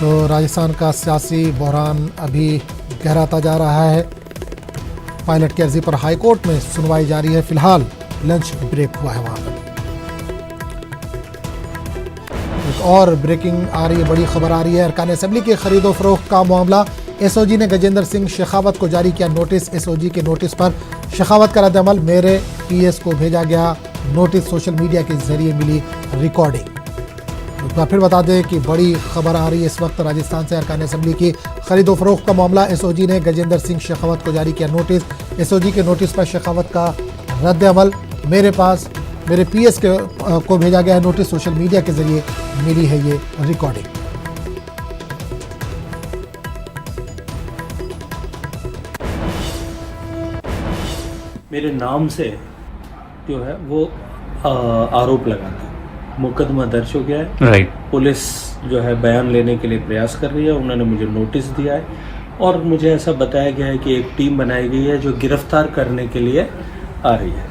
तो राजस्थान का सियासी बहरान अभी गहराता जा रहा है। पायलट की अर्जी पर हाईकोर्ट में सुनवाई जारी है। फिलहाल लंच ब्रेक हुआ है वहां पर। एक और ब्रेकिंग आ रही है, बड़ी खबर आ रही है। अरकान असेंबली की खरीदो फरोख्त का मामला। एसओजी ने गजेंद्र सिंह शेखावत को जारी किया नोटिस। एसओजी के नोटिस पर शेखावत का रद्दअमल। मेरे पीएस को भेजा गया नोटिस। सोशल मीडिया के जरिए मिली रिकॉर्डिंग। एक बार फिर बता दें कि बड़ी खबर आ रही है इस वक्त राजस्थान से। अरकान असेंबली की खरीदो फरोख्त का मामला। एसओजी ने गजेंद्र सिंह शेखावत को जारी किया नोटिस। एसओजी के नोटिस पर शेखावत का रद्दअमल। मेरे पीएस को भेजा गया है नोटिस। सोशल मीडिया के जरिए मिली है ये रिकॉर्डिंग। मेरे नाम से जो है वो आरोप लगाना है। मुकदमा दर्ज हो गया है। राइट। पुलिस जो है बयान लेने के लिए प्रयास कर रही है। उन्होंने मुझे नोटिस दिया है और मुझे ऐसा बताया गया है कि एक टीम बनाई गई है जो गिरफ्तार करने के लिए आ रही है।